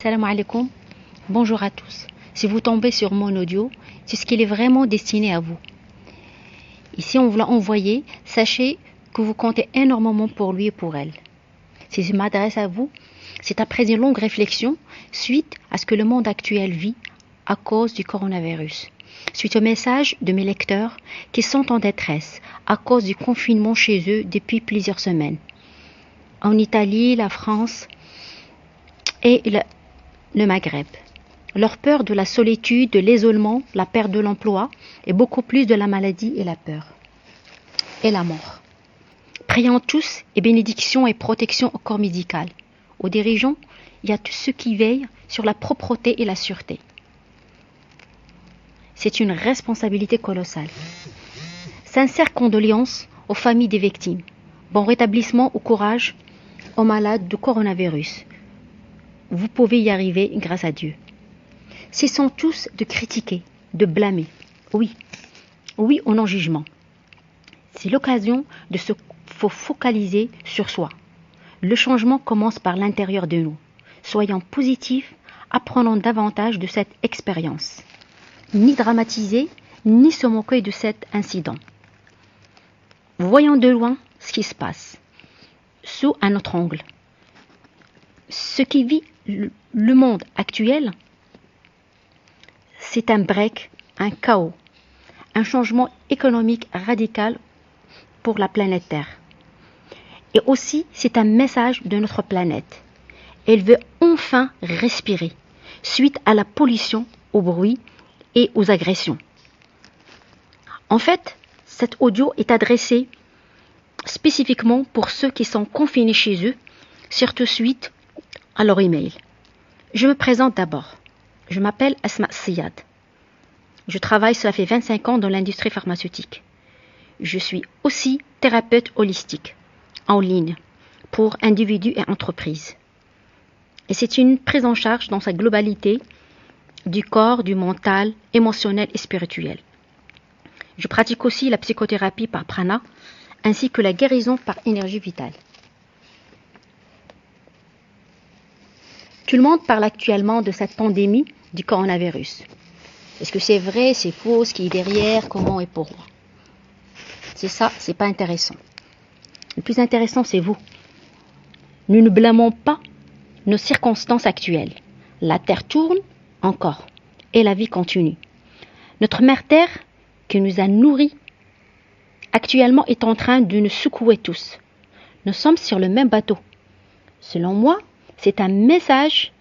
Salam alaikum. Bonjour à tous. Si vous tombez sur mon audio, c'est ce qu'il est vraiment destiné à vous. Ici, on vous l'a envoyé. Sachez que vous comptez énormément pour lui et pour elle. Si je m'adresse à vous, c'est après une longue réflexion suite à ce que le monde actuel vit à cause du coronavirus. Suite au message de mes lecteurs qui sont en détresse à cause du confinement chez eux depuis plusieurs semaines. En Italie, la France et le Maghreb. Leur peur de la solitude, de l'isolement, la perte de l'emploi et beaucoup plus de la maladie et la peur. Et la mort. Prions tous et bénédiction et protection au corps médical. Aux dirigeants, il y a tous ceux qui veillent sur la propreté et la sûreté. C'est une responsabilité colossale. Sincères condoléances aux familles des victimes. Bon rétablissement au courage aux malades du coronavirus. Vous pouvez y arriver grâce à Dieu. Cessons tous de critiquer, de blâmer. Oui au non-jugement. C'est l'occasion de se focaliser sur soi. Le changement commence par l'intérieur de nous. Soyons positifs, apprenons davantage de cette expérience. Ni dramatiser, ni se moquer de cet incident. Voyons de loin ce qui se passe, sous un autre angle. Ce qui vit le monde actuel, c'est un break, un chaos, un changement économique radical pour la planète Terre. Et aussi, c'est un message de notre planète. Elle veut enfin respirer, suite à la pollution, au bruit et aux agressions. En fait, cet audio est adressé spécifiquement pour ceux qui sont confinés chez eux, surtout suite à leur email. Je me présente d'abord. Je m'appelle Asma Siyad. Je travaille, cela fait 25 ans dans l'industrie pharmaceutique. Je suis aussi thérapeute holistique, en ligne, pour individus et entreprises. Et c'est une prise en charge dans sa globalité du corps, du mental, émotionnel et spirituel. Je pratique aussi la psychothérapie par prana, ainsi que la guérison par énergie vitale. Tout le monde parle actuellement de cette pandémie du coronavirus. Est-ce que c'est vrai, c'est faux, ce qui est derrière, comment et pourquoi? C'est ça, c'est pas intéressant. Le plus intéressant, c'est vous. Nous ne blâmons pas nos circonstances actuelles. La Terre tourne encore et la vie continue. Notre mère Terre, qui nous a nourris, actuellement est en train de nous secouer tous. Nous sommes sur le même bateau. Selon moi, c'est un message.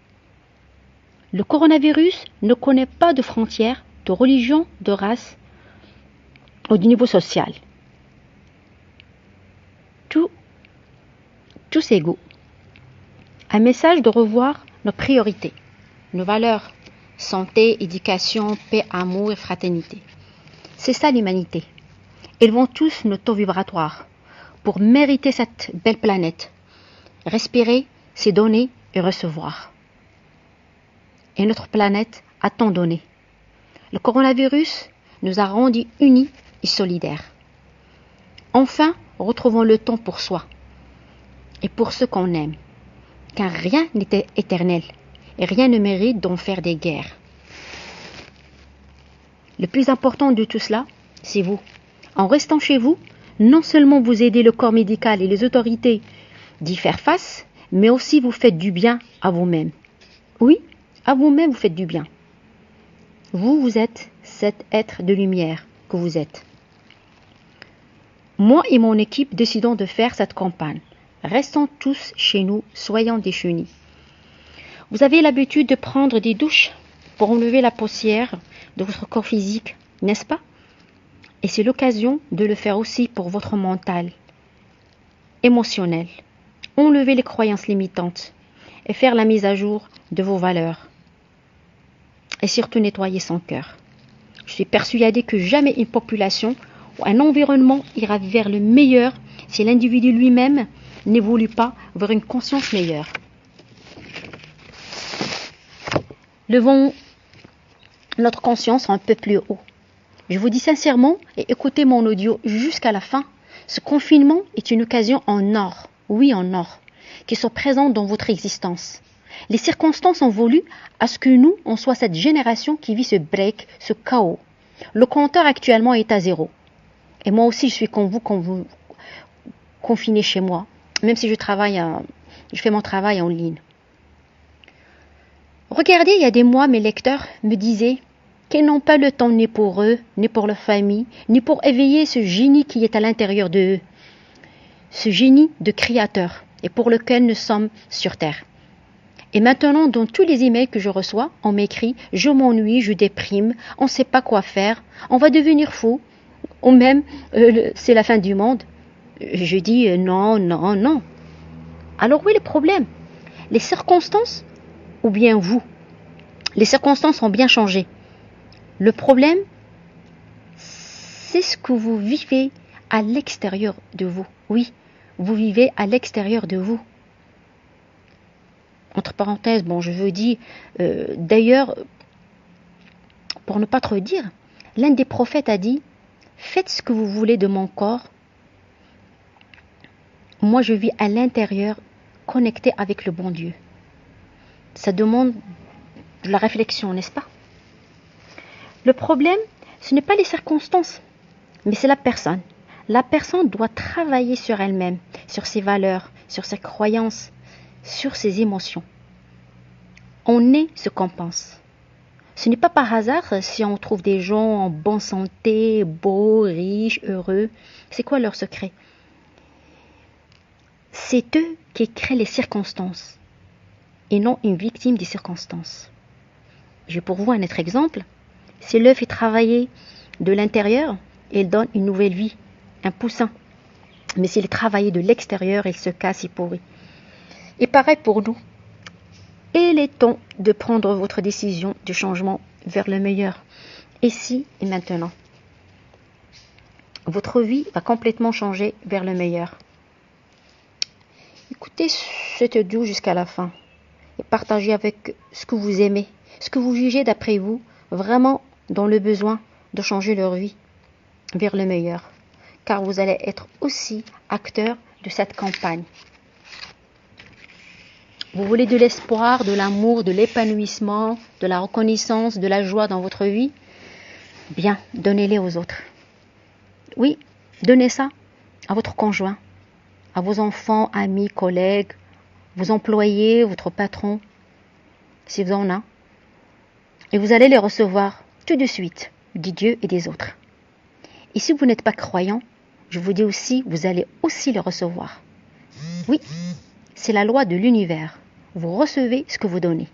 Le coronavirus ne connaît pas de frontières, de religion, de race ou du niveau social. Tous égaux. Un message de revoir nos priorités, nos valeurs, santé, éducation, paix, amour et fraternité. C'est ça l'humanité. Ils vont tous nos taux vibratoires pour mériter cette belle planète. Respirer, c'est donner et recevoir. Et notre planète a tant donné. Le coronavirus nous a rendus unis et solidaires. Enfin, retrouvons le temps pour soi et pour ceux qu'on aime. Car rien n'est éternel et rien ne mérite d'en faire des guerres. Le plus important de tout cela, c'est vous. En restant chez vous, non seulement vous aidez le corps médical et les autorités d'y faire face, mais aussi vous faites du bien à vous-même. Oui, à vous-même vous faites du bien. Vous êtes cet être de lumière que vous êtes. Moi et mon équipe décidons de faire cette campagne. Restons tous chez nous, soyons déchunis. Vous avez l'habitude de prendre des douches pour enlever la poussière de votre corps physique, n'est-ce pas? Et c'est l'occasion de le faire aussi pour votre mental, émotionnel. Enlever les croyances limitantes et faire la mise à jour de vos valeurs. Et surtout nettoyer son cœur. Je suis persuadée que jamais une population ou un environnement ira vers le meilleur si l'individu lui-même n'évolue pas vers une conscience meilleure. Levons notre conscience un peu plus haut. Je vous dis sincèrement, et écoutez mon audio jusqu'à la fin, ce confinement est une occasion en or, oui en or, qui sont présentes dans votre existence. Les circonstances ont voulu à ce que nous, on soit cette génération qui vit ce break, ce chaos. Le compteur actuellement est à 0. Et moi aussi, je suis comme vous, confiné chez moi, même si je fais mon travail en ligne. Regardez, il y a des mois, mes lecteurs me disaient qu'ils n'ont pas le temps ni pour eux, ni pour leur famille, ni pour éveiller ce génie qui est à l'intérieur d'eux, ce génie de créateur, et pour lequel nous sommes sur Terre. Et maintenant, dans tous les emails que je reçois, on m'écrit « Je m'ennuie, je déprime, on ne sait pas quoi faire, on va devenir fou, ou même c'est la fin du monde ». Je dis non, non, non. Alors où est le problème? Les circonstances ou bien vous? Les circonstances ont bien changé. Le problème, c'est ce que vous vivez à l'extérieur de vous. Oui, vous vivez à l'extérieur de vous. Entre parenthèses, bon, je veux dire, d'ailleurs, pour ne pas trop dire, l'un des prophètes a dit, faites ce que vous voulez de mon corps. Moi, je vis à l'intérieur, connecté avec le bon Dieu. Ça demande de la réflexion, n'est-ce pas? Le problème, ce n'est pas les circonstances, mais c'est la personne. La personne doit travailler sur elle-même, sur ses valeurs, sur ses croyances, sur ses émotions. On est ce qu'on pense. Ce n'est pas par hasard si on trouve des gens en bonne santé, beaux, riches, heureux. C'est quoi leur secret? C'est eux qui créent les circonstances et non une victime des circonstances. J'ai pour vous un autre exemple. Si l'œuf est travaillé de l'intérieur, il donne une nouvelle vie, un poussin. Mais s'il est travaillé de l'extérieur, il se casse et pourrit. Et pareil pour nous. Il est temps de prendre votre décision de changement vers le meilleur, ici et maintenant. Votre vie va complètement changer vers le meilleur. Écoutez cette audio jusqu'à la fin et partagez avec ce que vous aimez, ce que vous jugez d'après vous, vraiment dans le besoin de changer leur vie vers le meilleur. Car vous allez être aussi acteur de cette campagne. Vous voulez de l'espoir, de l'amour, de l'épanouissement, de la reconnaissance, de la joie dans votre vie? Bien, donnez-les aux autres. Oui, donnez ça à votre conjoint, à vos enfants, amis, collègues, vos employés, votre patron, si vous en avez. Et vous allez les recevoir tout de suite, du Dieu et des autres. Et si vous n'êtes pas croyant, je vous dis aussi, vous allez aussi les recevoir. Oui, c'est la loi de l'univers. Vous recevez ce que vous donnez.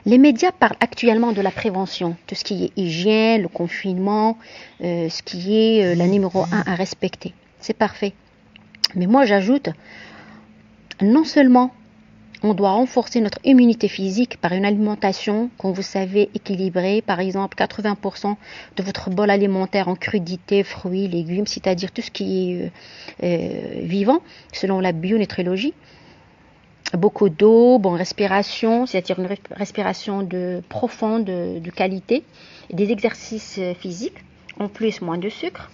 Les médias parlent actuellement de la prévention, tout ce qui est hygiène, le confinement, ce qui est la numéro 1 à respecter. C'est parfait. Mais moi j'ajoute, non seulement on doit renforcer notre immunité physique par une alimentation, comme vous savez, équilibrée, par exemple 80% de votre bol alimentaire en crudités, fruits, légumes, c'est-à-dire tout ce qui est vivant, selon la bionutrilologie. Beaucoup d'eau, bonne respiration, c'est-à-dire une respiration profonde, de qualité, des exercices physiques, en plus moins de sucre.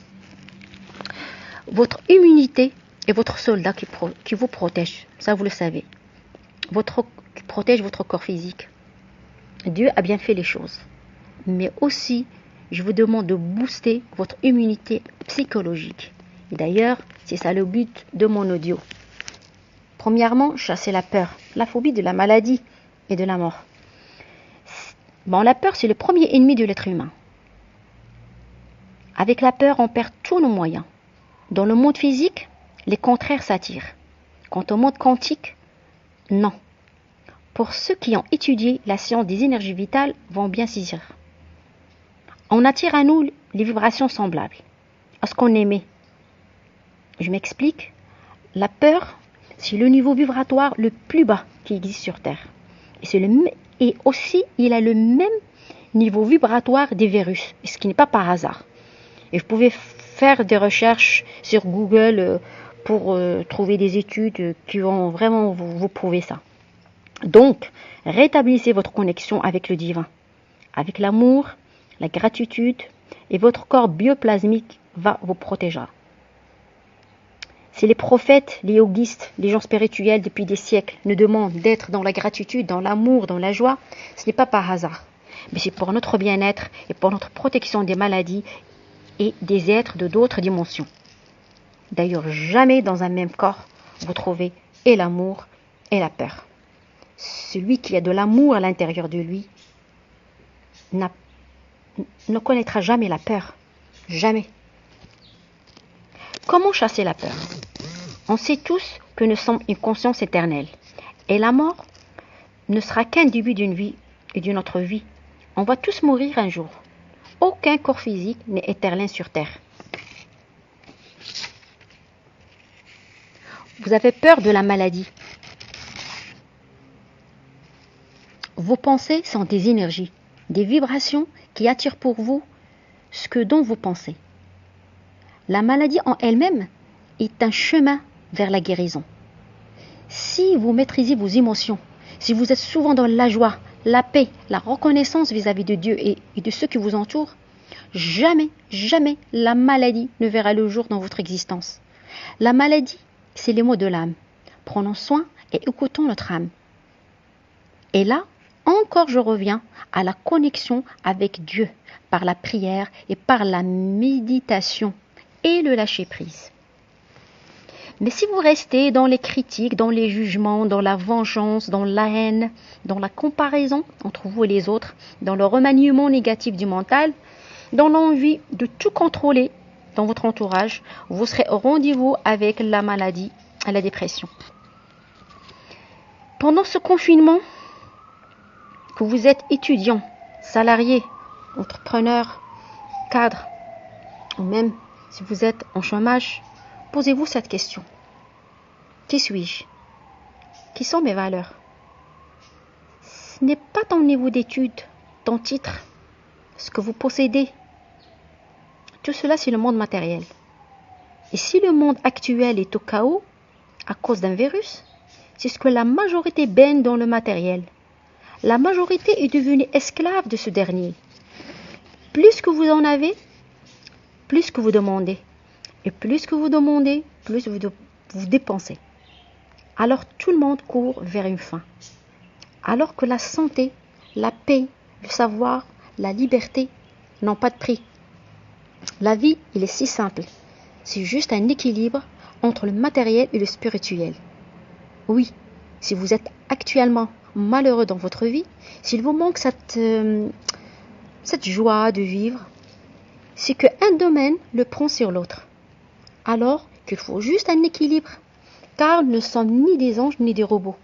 Votre immunité est votre soldat qui vous protège, ça vous le savez. Qui protège votre corps physique. Dieu a bien fait les choses. Mais aussi, je vous demande de booster votre immunité psychologique. Et d'ailleurs, c'est ça le but de mon audio. Premièrement, chasser la peur, la phobie de la maladie et de la mort. Bon, la peur, c'est le premier ennemi de l'être humain. Avec la peur, on perd tous nos moyens. Dans le monde physique, les contraires s'attirent. Quant au monde quantique, non. Pour ceux qui ont étudié la science des énergies vitales vont bien saisir. On attire à nous les vibrations semblables à ce qu'on aimait. Je m'explique. La peur, c'est le niveau vibratoire le plus bas qui existe sur Terre. Et aussi, il a le même niveau vibratoire des virus, ce qui n'est pas par hasard. Et vous pouvez faire des recherches sur Google pour trouver des études qui vont vraiment vous prouver ça. Donc, rétablissez votre connexion avec le divin, avec l'amour, la gratitude, et votre corps bioplasmique va vous protéger. Si les prophètes, les yogistes, les gens spirituels depuis des siècles nous demandent d'être dans la gratitude, dans l'amour, dans la joie, ce n'est pas par hasard, mais c'est pour notre bien-être et pour notre protection des maladies et des êtres de d'autres dimensions. D'ailleurs, jamais dans un même corps, vous trouvez et l'amour et la peur. Celui qui a de l'amour à l'intérieur de lui ne connaîtra jamais la peur. Jamais. Comment chasser la peur? On sait tous que nous sommes une conscience éternelle. Et la mort ne sera qu'un début d'une vie et d'une autre vie. On va tous mourir un jour. Aucun corps physique n'est éternel sur terre. Vous avez peur de la maladie. Vos pensées sont des énergies, des vibrations qui attirent pour vous ce que dont vous pensez. La maladie en elle-même est un chemin vers la guérison. Si vous maîtrisez vos émotions, si vous êtes souvent dans la joie, la paix, la reconnaissance vis-à-vis de Dieu et de ceux qui vous entourent, jamais, jamais la maladie ne verra le jour dans votre existence. La maladie, c'est les mots de l'âme. Prenons soin et écoutons notre âme. Et là, encore je reviens à la connexion avec Dieu par la prière et par la méditation et le lâcher-prise. Mais si vous restez dans les critiques, dans les jugements, dans la vengeance, dans la haine, dans la comparaison entre vous et les autres, dans le remaniement négatif du mental, dans l'envie de tout contrôler dans votre entourage, vous serez au rendez-vous avec la maladie et la dépression. Pendant ce confinement, que vous êtes étudiant, salarié, entrepreneur, cadre, ou même si vous êtes en chômage, posez-vous cette question. Qui suis-je? Qui sont mes valeurs? Ce n'est pas ton niveau d'études, ton titre, ce que vous possédez. Tout cela, c'est le monde matériel. Et si le monde actuel est au chaos à cause d'un virus, c'est ce que la majorité baigne dans le matériel. La majorité est devenue esclave de ce dernier. Plus que vous en avez, plus que vous demandez. Et plus que vous demandez, plus vous dépensez. Alors tout le monde court vers une fin. Alors que la santé, la paix, le savoir, la liberté n'ont pas de prix. La vie, il est si simple. C'est juste un équilibre entre le matériel et le spirituel. Oui, si vous êtes actuellement malheureux dans votre vie, s'il vous manque cette joie de vivre, c'est qu'un domaine le prend sur l'autre. Alors qu'il faut juste un équilibre, car nous ne sommes ni des anges ni des robots.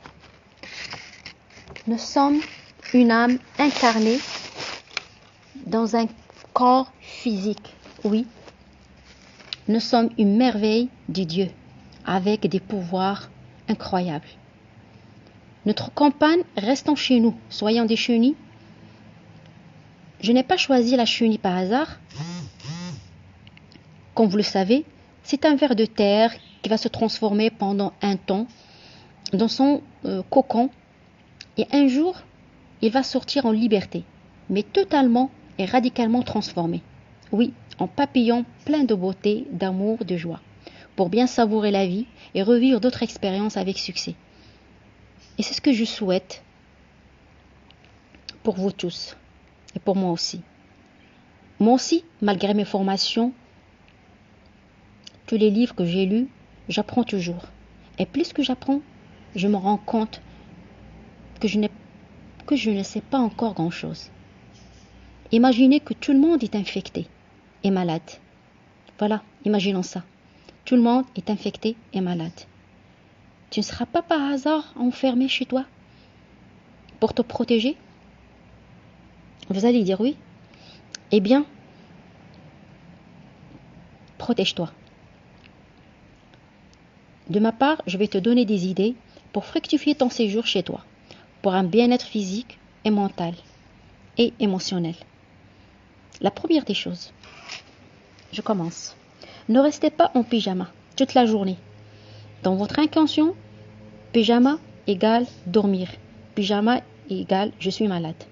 Nous sommes une âme incarnée dans un corps physique. Oui, nous sommes une merveille de Dieu, avec des pouvoirs incroyables. Notre campagne restant chez nous, soyons des chenilles. Je n'ai pas choisi la chenille par hasard. Comme vous le savez, c'est un ver de terre qui va se transformer pendant un temps dans son cocon. Et un jour, il va sortir en liberté, mais totalement et radicalement transformé. Oui, en papillon plein de beauté, d'amour, de joie, pour bien savourer la vie et revivre d'autres expériences avec succès. Et c'est ce que je souhaite pour vous tous et pour moi aussi. Moi aussi, malgré mes formations, tous les livres que j'ai lus, j'apprends toujours. Et plus que j'apprends, je me rends compte que je ne sais pas encore grand-chose. Imaginez que tout le monde est infecté et malade. Voilà, imaginons ça. Tout le monde est infecté et malade. Tu ne seras pas par hasard enfermé chez toi pour te protéger? Vous allez dire oui. Eh bien, protège-toi. De ma part, je vais te donner des idées pour fructifier ton séjour chez toi, pour un bien-être physique et mental et émotionnel. La première des choses, je commence. Ne restez pas en pyjama toute la journée. Dans votre inconscient, pyjama égale dormir. Pyjama égale je suis malade.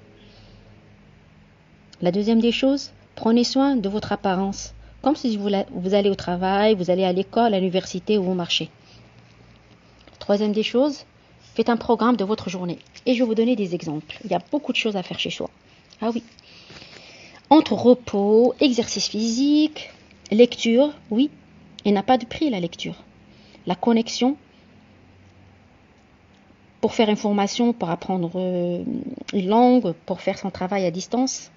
La deuxième des choses, prenez soin de votre apparence. Comme si vous allez au travail, vous allez à l'école, à l'université ou au marché. Troisième des choses, faites un programme de votre journée. Et je vais vous donner des exemples. Il y a beaucoup de choses à faire chez soi. Ah oui. Entre repos, exercice physique, lecture, oui, il n'a pas de prix la lecture. La connexion, pour faire une formation, pour apprendre une langue, pour faire son travail à distance.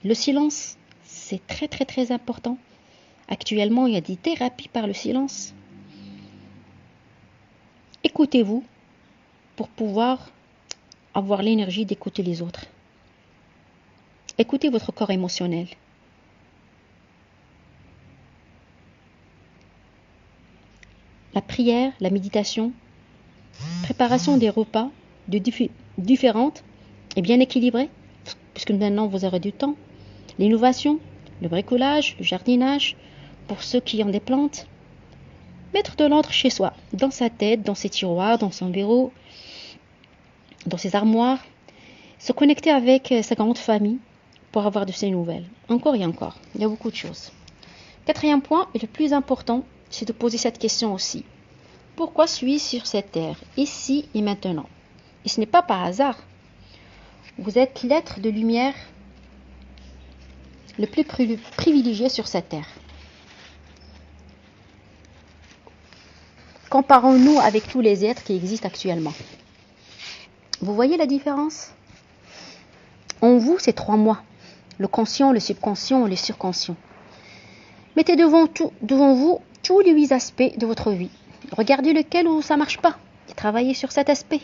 Le silence, c'est très très très important. Actuellement, il y a des thérapies par le silence. Écoutez-vous pour pouvoir avoir l'énergie d'écouter les autres. Écoutez votre corps émotionnel. La prière, la méditation, préparation des repas différentes et bien équilibrées, puisque maintenant vous aurez du temps. L'innovation, le bricolage, le jardinage, pour ceux qui ont des plantes. Mettre de l'ordre chez soi, dans sa tête, dans ses tiroirs, dans son bureau, dans ses armoires. Se connecter avec sa grande famille pour avoir de ses nouvelles. Encore et encore, il y a beaucoup de choses. Quatrième point, et le plus important, c'est de poser cette question aussi. Pourquoi suis-je sur cette terre, ici et maintenant? Et ce n'est pas par hasard. Vous êtes l'être de lumière le plus privilégié sur cette terre. Comparons-nous avec tous les êtres qui existent actuellement. Vous voyez la différence? En vous, c'est 3 mois. Le conscient, le subconscient et le surconscient. Mettez devant vous tous les 8 aspects de votre vie. Regardez lequel où ça ne marche pas. Et travaillez sur cet aspect.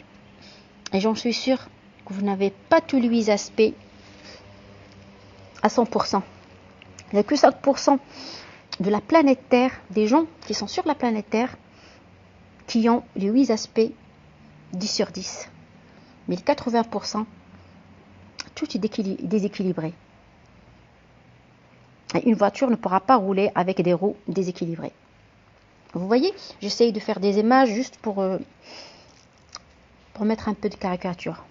Et j'en suis sûre que vous n'avez pas tous les 8 aspects à 100%. Il n'y a que 5% de la planète Terre, des gens qui sont sur la planète Terre, qui ont les 8 aspects 10 sur 10. Mais les 80%, tout est déséquilibré. Et une voiture ne pourra pas rouler avec des roues déséquilibrées. Vous voyez, j'essaye de faire des images juste pour mettre un peu de caricature.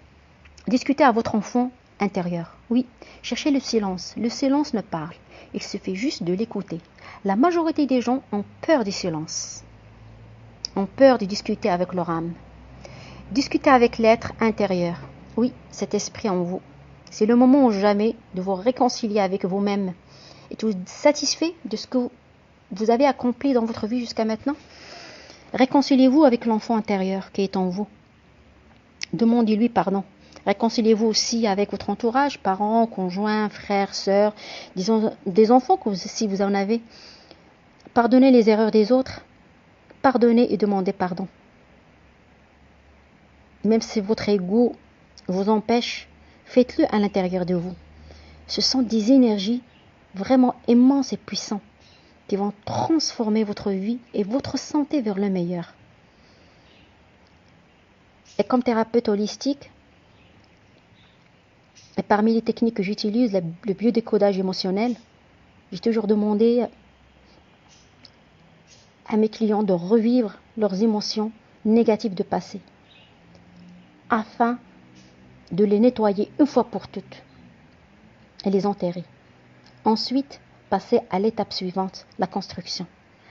Discutez à votre enfant intérieur. Oui, cherchez le silence. Le silence ne parle. Il suffit juste de l'écouter. La majorité des gens ont peur du silence. Ont peur de discuter avec leur âme. Discutez avec l'être intérieur. Oui, cet esprit en vous. C'est le moment ou jamais de vous réconcilier avec vous-même. Êtes-vous satisfait de ce que vous avez accompli dans votre vie jusqu'à maintenant? Réconciliez-vous avec l'enfant intérieur qui est en vous. Demandez-lui pardon. Réconciliez-vous aussi avec votre entourage, parents, conjoints, frères, sœurs, des enfants si vous en avez. Pardonnez les erreurs des autres. Pardonnez et demandez pardon. Même si votre ego vous empêche, faites-le à l'intérieur de vous. Ce sont des énergies vraiment immenses et puissantes qui vont transformer votre vie et votre santé vers le meilleur. Et comme thérapeute holistique, et parmi les techniques que j'utilise, le biodécodage émotionnel, j'ai toujours demandé à mes clients de revivre leurs émotions négatives de passé, afin de les nettoyer une fois pour toutes et les enterrer. Ensuite, passer à l'étape suivante, la construction.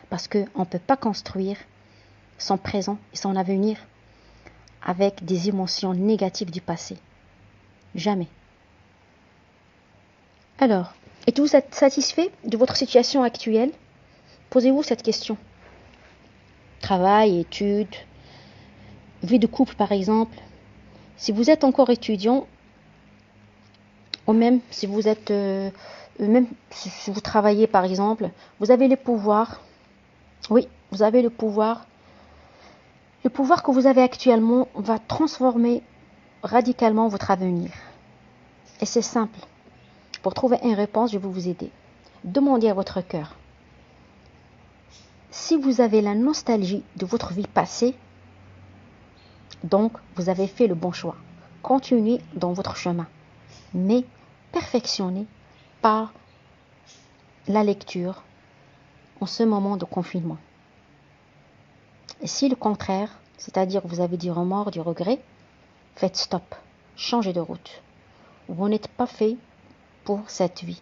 Parce qu'on ne peut pas construire son présent et son avenir avec des émotions négatives du passé. Jamais. Alors, êtes-vous satisfait de votre situation actuelle? Posez-vous cette question. Travail, études, vie de couple par exemple. Si vous êtes encore étudiant, ou même si vous êtes, même si vous travaillez par exemple, vous avez le pouvoir. Oui, vous avez le pouvoir. Le pouvoir que vous avez actuellement va transformer radicalement votre avenir. Et c'est simple. Pour trouver une réponse, je vais vous aider. Demandez à votre cœur. Si vous avez la nostalgie de votre vie passée, donc vous avez fait le bon choix. Continuez dans votre chemin, mais perfectionnez par la lecture en ce moment de confinement. Et si le contraire, c'est-à-dire que vous avez du remords, du regret, faites stop, changez de route. Vous n'êtes pas fait pour cette vie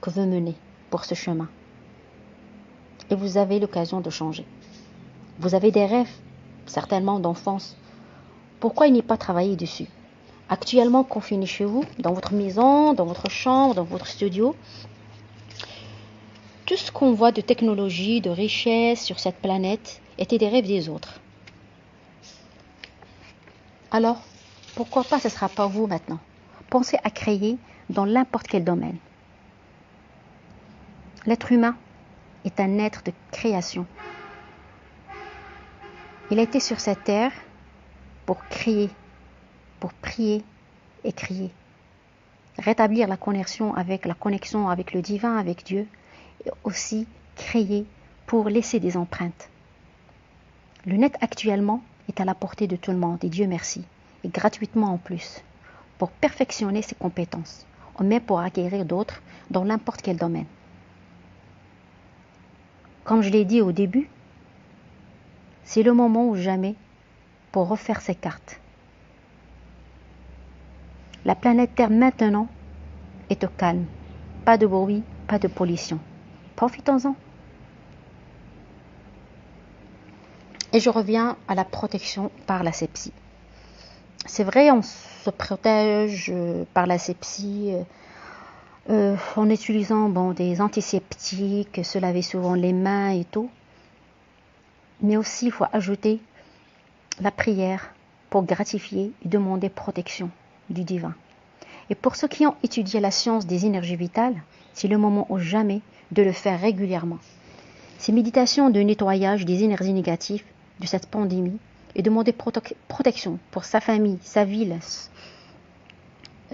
que vous menez, pour ce chemin. et vous avez l'occasion de changer. Vous avez des rêves, certainement d'enfance. Pourquoi n'y pas travailler dessus? Actuellement, confiné chez vous, dans votre maison, dans votre chambre, dans votre studio, tout ce qu'on voit de technologie, de richesse sur cette planète était des rêves des autres. Alors, pourquoi pas ce ne sera pas vous maintenant? Pensez à créer dans n'importe quel domaine. L'être humain est un être de création. Il a été sur cette terre pour créer, pour prier et crier. Rétablir la connexion avec le divin, avec Dieu, et aussi créer pour laisser des empreintes. Le net actuellement est à la portée de tout le monde, et Dieu merci, et gratuitement en plus, pour perfectionner ses compétences, ou même pour acquérir d'autres dans n'importe quel domaine. Comme je l'ai dit au début, c'est le moment ou jamais pour refaire ses cartes. La planète Terre maintenant est au calme. Pas de bruit, pas de pollution. Profitons-en. Et je reviens à la protection par l'asepsie. C'est vrai, on se protège par l'asepsie en utilisant des antiseptiques, se laver souvent les mains et tout. Mais aussi, il faut ajouter la prière pour gratifier et demander protection du divin. Et pour ceux qui ont étudié la science des énergies vitales, c'est le moment ou jamais de le faire régulièrement. Ces méditations de nettoyage des énergies négatives de cette pandémie et demander protection pour sa famille, sa ville,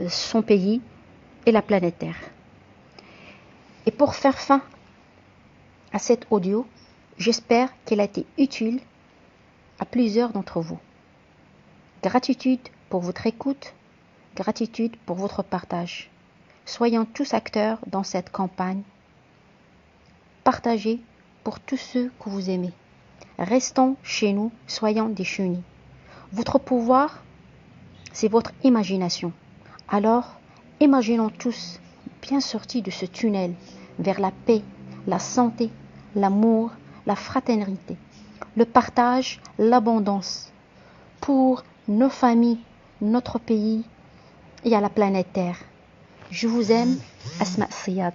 son pays et la planète Terre. Et pour faire fin à cet audio, j'espère qu'elle a été utile à plusieurs d'entre vous. Gratitude pour votre écoute, gratitude pour votre partage. Soyons tous acteurs dans cette campagne. Partagez pour tous ceux que vous aimez. Restons chez nous, soyons des chenilles. Votre pouvoir, c'est votre imagination. Alors, imaginons tous bien sortis de ce tunnel vers la paix, la santé, l'amour, la fraternité, le partage, l'abondance pour nos familles, notre pays et à la planète Terre. Je vous aime, Asma Siyad.